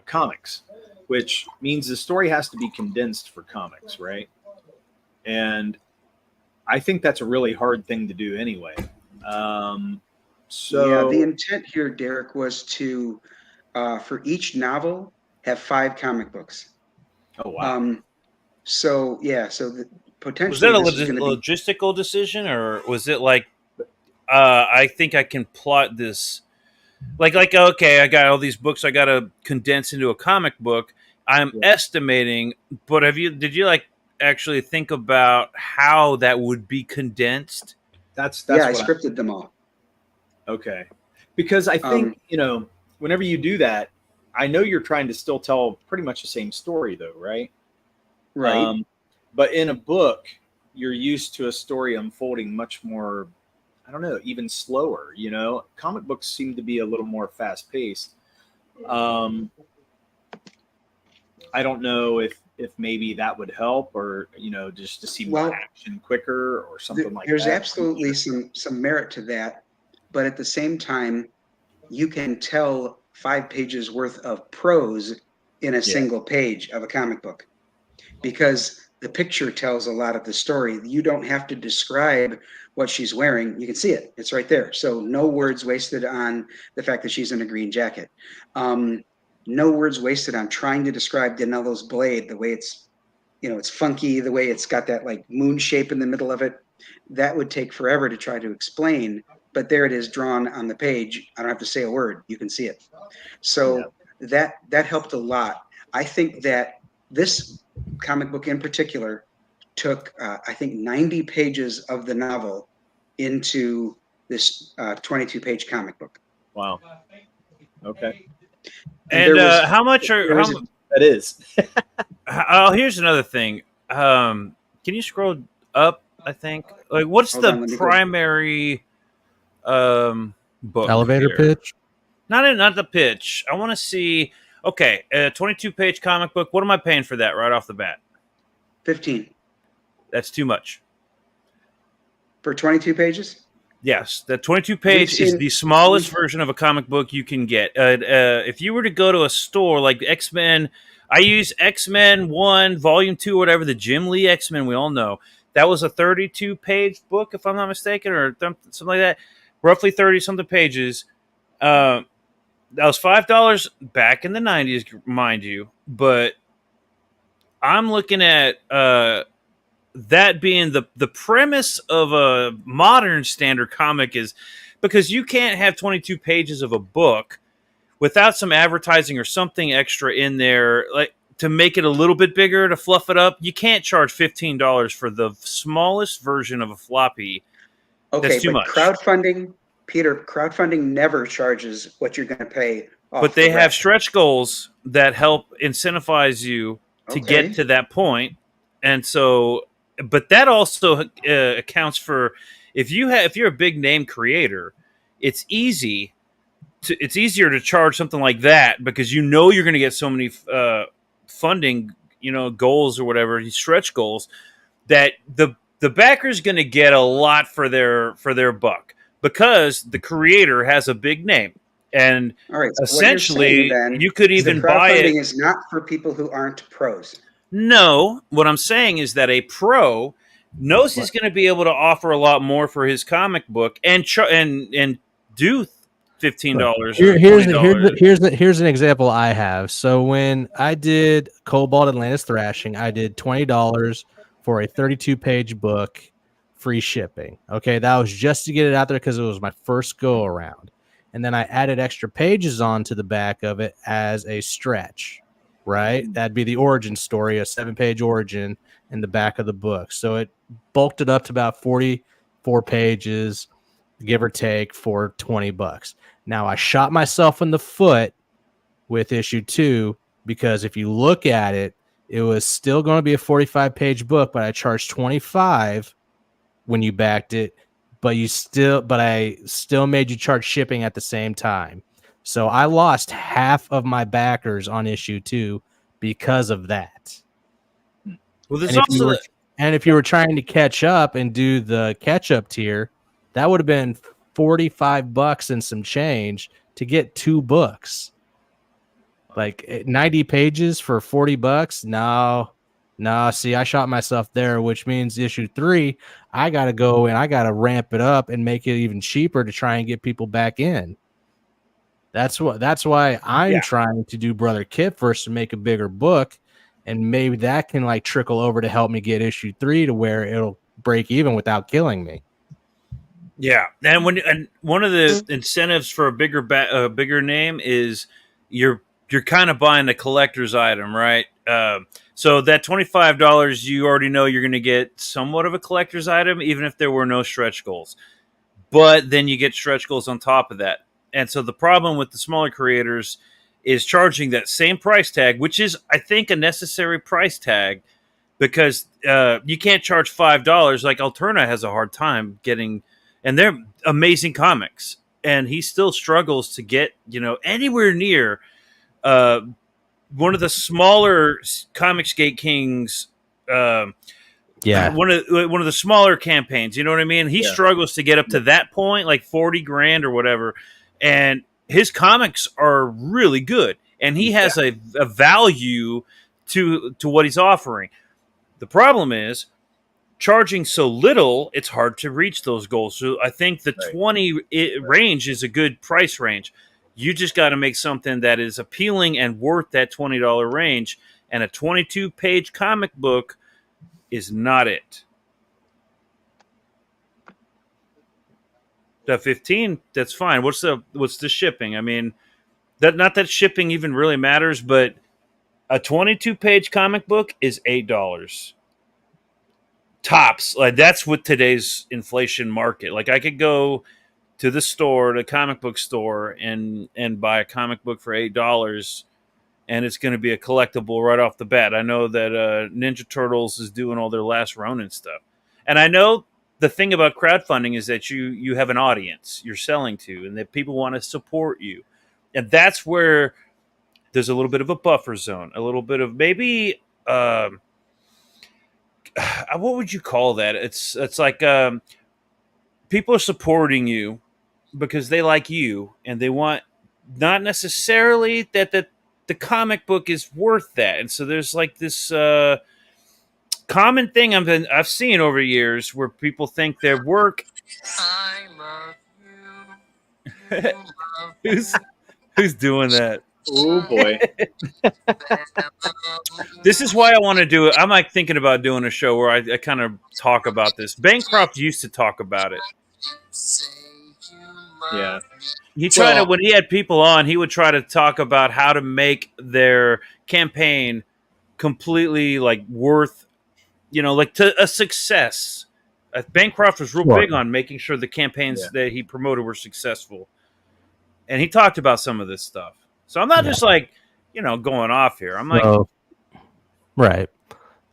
comics, which means the story has to be condensed for comics, right? And I think that's a really hard thing to do anyway. So the intent here, Derek, was to for each novel have 5 comic books. Oh wow. So the potentially was that a logistical decision, or was it like I think I can plot this like okay, I got all these books I got to condense into a comic book. I'm estimating, but did you like actually think about how that would be condensed? That's I scripted them all. Okay, because I think whenever you do that, I know you're trying to still tell pretty much the same story, though, right? Right. But in a book, you're used to a story unfolding much more, I don't know, even slower. Comic books seem to be a little more fast paced. I don't know if if maybe that would help, or just to see more Well, action quicker or something like there's that. absolutely some merit to that, but at the same time, you can tell 5 pages worth of prose in a single page of a comic book, because the picture tells a lot of the story. You don't have to describe what she's wearing. You can see it. It's right there. So no words wasted on the fact that she's in a green jacket. No words wasted on trying to describe Danello's blade, the way it's, it's funky, the way it's got that like moon shape in the middle of it. That would take forever to try to explain, but there it is drawn on the page. I don't have to say a word. You can see it. So that helped a lot. I think that this comic book in particular took, I think, 90 pages of the novel into this 22-page comic book. Wow. Okay. And how much are that is? Oh, here's another thing. Can you scroll up? I think. Like, what's the primary book? Elevator here? pitch? Not the pitch. I want to see. Okay, a 22-page comic book. What am I paying for that right off the bat? 15. That's too much. For 22 pages? Yes, the 22-page is the smallest version of a comic book you can get. If you were to go to a store like X-Men, I use X-Men 1, Volume 2, whatever, the Jim Lee X-Men we all know. That was a 32-page book, if I'm not mistaken, or something like that. Roughly 30-something pages. That was $5 back in the 90s, mind you. But I'm looking at that being the premise of a modern standard comic, is because you can't have 22 pages of a book without some advertising or something extra in there, like to make it a little bit bigger, to fluff it up. You can't charge $15 for the smallest version of a floppy. Okay, that's too but much. Crowdfunding, Peter, crowdfunding never charges what you're going to pay. But they have stretch goals that help incentivize you to get to that point. And so, but that also accounts for if you're a big name creator, it's easier to charge something like that, because you're going to get so many funding, goals or whatever, these stretch goals, that the backer's going to get a lot for their buck, because the creator has a big name. And all right, so essentially, then, you could even buy it. Crowdfunding is not for people who aren't pros. No, what I'm saying is that a pro knows he's going to be able to offer a lot more for his comic book and do $15. Here's an example I have. So when I did Cobalt Atlantis Thrashing, I did $20 for a 32-page book, free shipping. Okay, that was just to get it out there because it was my first go around. And then I added extra pages onto the back of it as a stretch, right? That'd be the origin story, a 7-page origin in the back of the book. So it bulked it up to about 44 pages, give or take, for $20. Now I shot myself in the foot with issue 2, because if you look at it, it was still going to be a 45-page book, but I charged $25 when you backed it. But I still made you charge shipping at the same time. So I lost half of my backers on issue 2 because of that. Well, there's also if you were trying to catch up and do the catch-up tier, that would have been $45 and some change to get 2 books. Like 90 pages for $40. No, see, I shot myself there, which means issue 3, I got to go and I got to ramp it up and make it even cheaper to try and get people back in. That's why I'm trying to do Brother Kip first to make a bigger book, and maybe that can like trickle over to help me get issue 3 to where it'll break even without killing me. Yeah, and one of the incentives for a bigger name is you're kind of buying a collector's item, right? So that $25, you already know you're going to get somewhat of a collector's item, even if there were no stretch goals. But then you get stretch goals on top of that. And so the problem with the smaller creators is charging that same price tag, which is, I think, a necessary price tag, because you can't charge $5. Like Alterna has a hard time getting, and they're amazing comics, and he still struggles to get, anywhere near one of the smaller Comicsgate Kings. Yeah. One of the smaller campaigns. You know what I mean? He struggles to get up to that point, like 40 grand or whatever. And his comics are really good, and he has a value to what he's offering. The problem is charging so little, it's hard to reach those goals. So I think the 20 range is a good price range. You just got to make something that is appealing and worth that $20 range. And a 22-page comic book is not it. The 15, that's fine. What's the shipping? I mean, not that shipping even really matters, but a 22-page comic book is $8 tops. Like, that's with today's inflation market. Like, I could go to the store, the comic book store, and buy a comic book for $8, and it's going to be a collectible right off the bat. I know that Ninja Turtles is doing all their Last Ronin stuff, and I know the thing about crowdfunding is that you have an audience you're selling to, and that people want to support you, and that's where there's a little bit of a buffer zone, a little bit of maybe what would you call that? It's like people are supporting you because they like you, and they want not necessarily that the comic book is worth that. And so there's like this common thing I've seen over years where people think their work. I love you. Who's doing that? Oh boy. This is why I want to do it. I'm like thinking about doing a show where I kind of talk about this. Bancroft used to talk about it. Yeah. He tried to, when he had people on, he would try to talk about how to make their campaign completely like worth, like to a success. Bancroft was real big on making sure the campaigns that he promoted were successful. And he talked about some of this stuff. So I'm not just like, going off here. I'm like, right.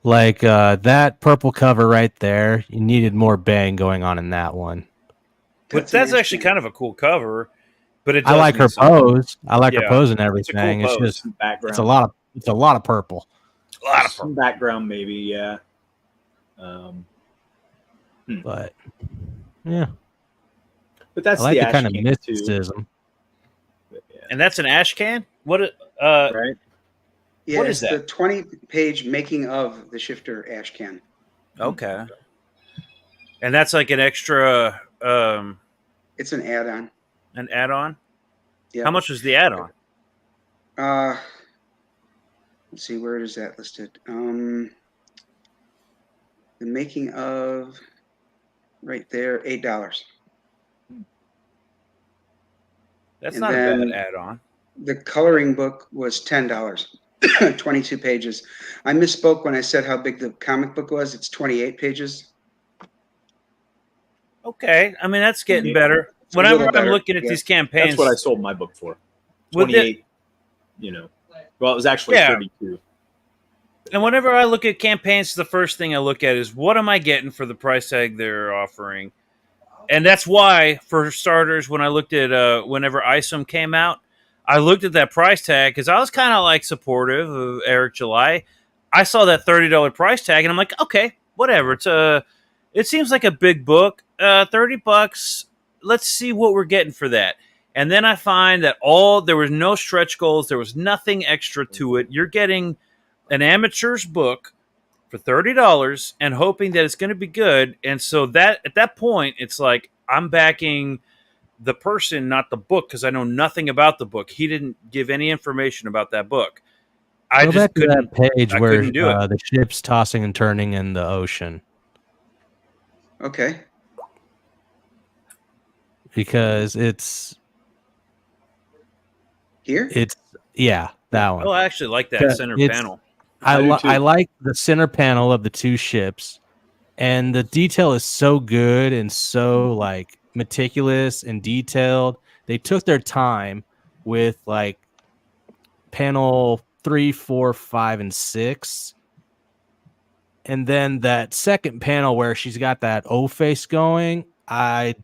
Like that purple cover right there, you needed more bang going on in that one. But that's actually kind of a cool cover. But I like her pose. I like her pose and everything. It's, cool it's just background. It's a lot of purple. A lot of purple. Some background, maybe, yeah. But yeah. But that's I like the kind of can mysticism. And that's an ash can? What? Right? Yeah, what is it's that? the 20-page making of the Shifter ash can. Okay. And that's like an extra. It's an add-on. An add-on? Yeah. How much was the add-on? Let's see, where is that listed? The making of, right there, $8. That's And not a then bad add-on. The coloring book was $10, 22 pages. I misspoke when I said how big the comic book was. It's 28 pages. Okay, I mean that's getting better. It's Whenever I'm better, looking at these campaigns, That's what I sold my book for. 28. Well, it was actually 32. And whenever I look at campaigns, the first thing I look at is what am I getting for the price tag they're offering? And that's why, for starters, when I looked at whenever ISOM came out, I looked at that price tag because I was kind of like supportive of Eric July. I saw that $30 price tag, and I'm like, okay, whatever. It seems like a big book, $30. Let's see what we're getting for that. And then I find that there was no stretch goals. There was nothing extra to it. You're getting an amateur's book for $30 and hoping that it's going to be good. And so that at that point, it's like I'm backing the person, not the book, because I know nothing about the book. He didn't give any information about that book. I Go just back to that page where the ship's tossing and turning in the ocean. Okay. Because it's here. That one. Oh, I actually like that center panel. I like the center panel of the two ships, and the detail is so good and so like meticulous and detailed. They took their time with like panel 3, 4, 5, and 6. And then that second panel where she's got that O face going, I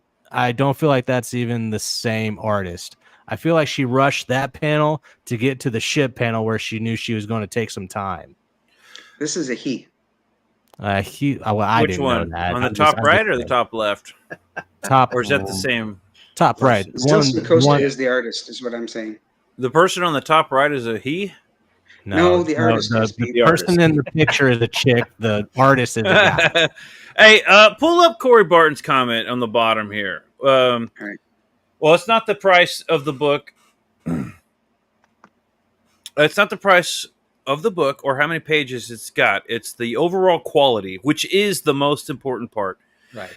don't feel like that's even the same artist. I feel like she rushed that panel to get to the ship panel where she knew she was going to take some time. This is a he. I Which didn't one? know that. On the I'm top I'm right or the saying. top left? Top, Or is that the same? top right? Stilson Costa One, is the artist, is what I'm saying. The person on the top right is a he? No, the artist is the Pete. person in the picture is a chick. The artist is a guy. Hey, pull up Corey Barton's comment on the bottom here. All right. Well, it's not the price of the book. It's not the price of the book or how many pages it's got. It's the overall quality, which is the most important part. Right.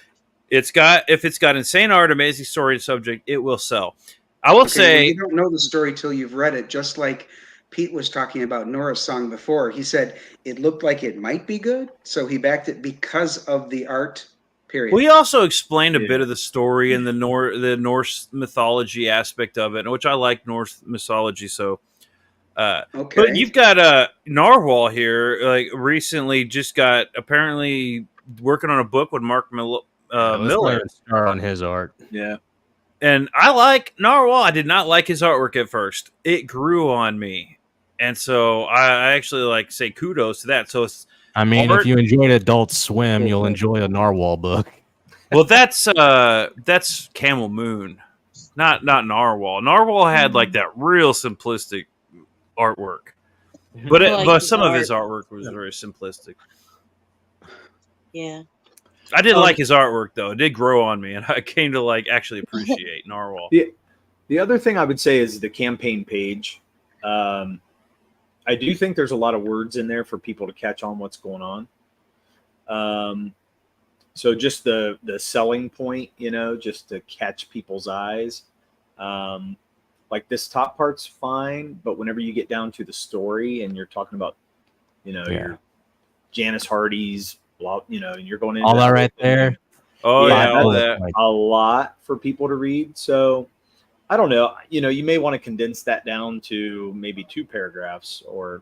If it's got insane art, amazing story and subject, it will sell. I will say, well, you don't know the story till you've read it. Just like Pete was talking about Nora's song before, he said it looked like it might be good, so he backed it because of the art. Period. we also explained a bit of the story and the Norse mythology aspect of it, which I like Norse mythology. So, Okay. but you've got Narwhal here. Like recently, just got apparently working on a book with Mark Miller. Start on his art. Yeah. And I like Narwhal. I did not like his artwork at first. It grew on me, and so I actually say kudos to that. So it's. I mean, if you enjoyed Adult Swim, you'll enjoy a Narwhal book. Well, that's Camel Moon, not Narwhal. Narwhal had like that real simplistic artwork, but some of his artwork was very simplistic. Yeah. I did like his artwork though; it did grow on me, and I came to actually appreciate Narwhal. The other thing I would say is the campaign page. I do think there's a lot of words in there for people to catch on what's going on. So just the selling point, just to catch people's eyes. Like this top part's fine, but whenever you get down to the story and you're talking about, your Janice Hardy's, and you're going into all that right there. Oh yeah, all that's that. a lot for people to read. So I don't know. You may want to condense that down to maybe 2 paragraphs or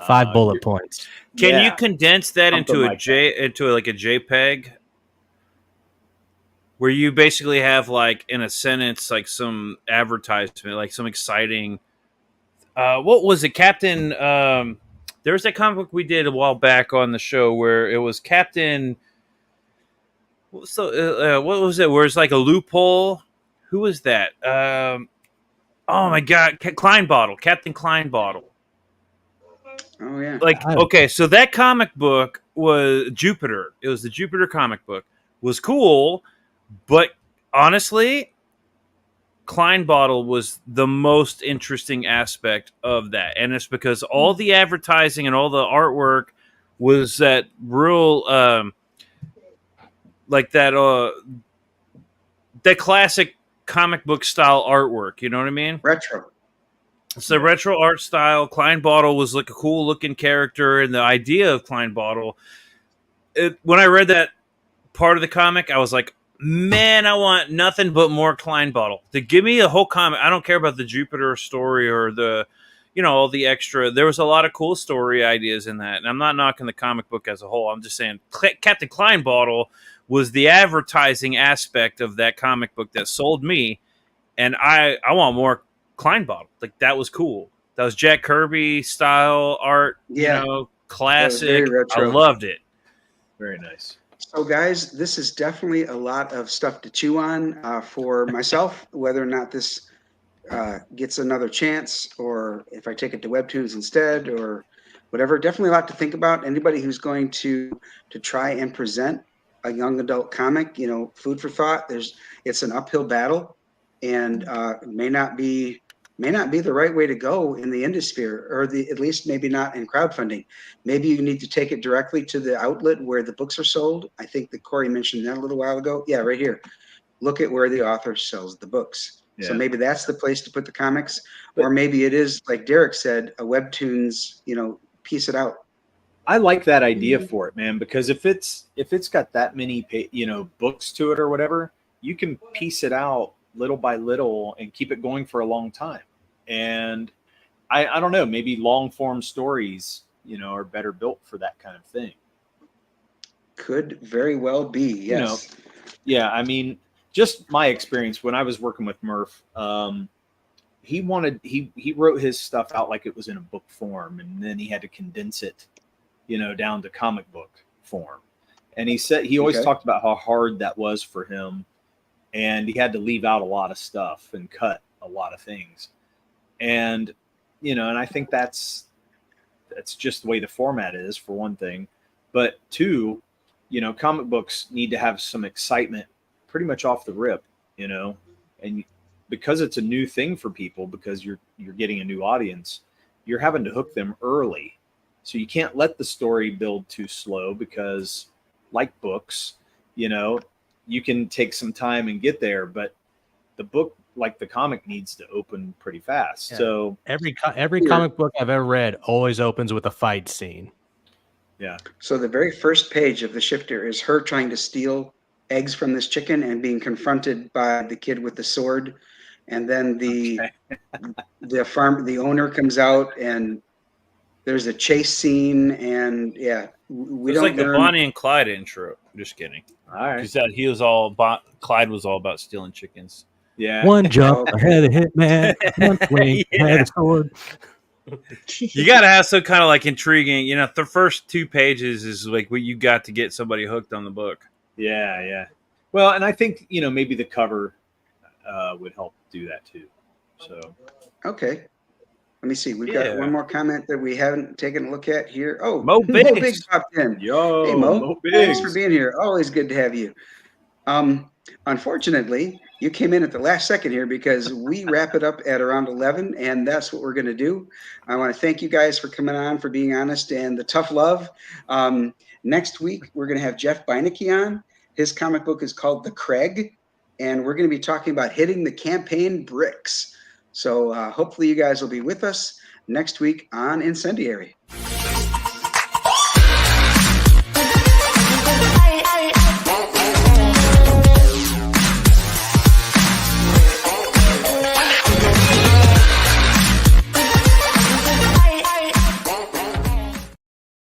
5 bullet points. Can you condense that into like into a JPEG, where you basically have in a sentence some advertisement, some exciting? What was it, Captain? There was that comic book we did a while back on the show where it was Captain. What was it? Where it's like a loophole. Who was that? Oh my God, Kleinbottle, Captain Kleinbottle. Oh yeah. Okay, so that comic book was Jupiter. It was the Jupiter comic book. Was cool, but honestly, Kleinbottle was the most interesting aspect of that, and it's because all the advertising and all the artwork was that real, that classic comic book style artwork. You know what I mean? Retro. It's the retro art style. Kleinbottle was a cool looking character, and the idea of Kleinbottle. When I read that part of the comic, I was like, man, I want nothing but more Kleinbottle. To give me a whole comic. I don't care about the Jupiter story or the, all the extra. There was a lot of cool story ideas in that, and I'm not knocking the comic book as a whole. I'm just saying Captain Kleinbottle was the advertising aspect of that comic book that sold me, and I want more Kleinbottle. That was cool. That was Jack Kirby style art. Yeah. Classic. I loved it. Very nice. So guys, this is definitely a lot of stuff to chew on for myself, whether or not this gets another chance or if I take it to Webtoons instead or whatever. Definitely a lot to think about. Anybody who's going to try and present a young adult comic, food for thought. It's an uphill battle, and may not be the right way to go in the industry, or at least maybe not in crowdfunding. Maybe you need to take it directly to the outlet where the books are sold. I think that Corey mentioned that a little while ago. Yeah, right here. Look at where the author sells the books. Yeah. So maybe that's the place to put the comics, or maybe it is, like Derek said, a Webtoons, piece it out. I like that idea for it, man, because if it's got that many, books to it or whatever, you can piece it out little by little and keep it going for a long time. And I don't know, maybe long form stories, are better built for that kind of thing. Could very well be, yes. Yeah, I mean, just my experience when I was working with Murph, he wrote his stuff out like it was in a book form, and then he had to condense it, down to comic book form. And he said he always talked about how hard that was for him, and he had to leave out a lot of stuff and cut a lot of things. And and I think that's just the way the format is, for one thing. But two, comic books need to have some excitement pretty much off the rip, and because it's a new thing for people, because you're getting a new audience, you're having to hook them early. So you can't let the story build too slow, because like books, you can take some time and get there, but the book, like the comic, needs to open pretty fast. Yeah. So every comic book I've ever read always opens with a fight scene. Yeah. So the very first page of The Shifter is her trying to steal eggs from this chicken and being confronted by the kid with the sword. And then the owner comes out, and there's a chase scene, and we it's don't like the Bonnie and Clyde intro. Just kidding. All right. Because Clyde was all about stealing chickens. Yeah. One jump ahead of Hitman, one swing ahead of sword. You got to have some kind of like intriguing, the first 2 pages is like what you got to get somebody hooked on the book. Yeah, yeah. Well, and I think, maybe the cover would help do that too. So. Okay. Let me see. We've got one more comment that we haven't taken a look at here. Oh, Mo Biggs. Mo Biggs popped in. Yo, hey, Mo. Mo Biggs. Thanks for being here. Always good to have you. Unfortunately, you came in at the last second here, because we wrap it up at around 11, and that's what we're going to do. I want to thank you guys for coming on, for being honest, and the tough love. Next week, we're going to have Jeff Beinecke on. His comic book is called The Craig, and we're going to be talking about hitting the campaign bricks. So hopefully you guys will be with us next week on Incendiary.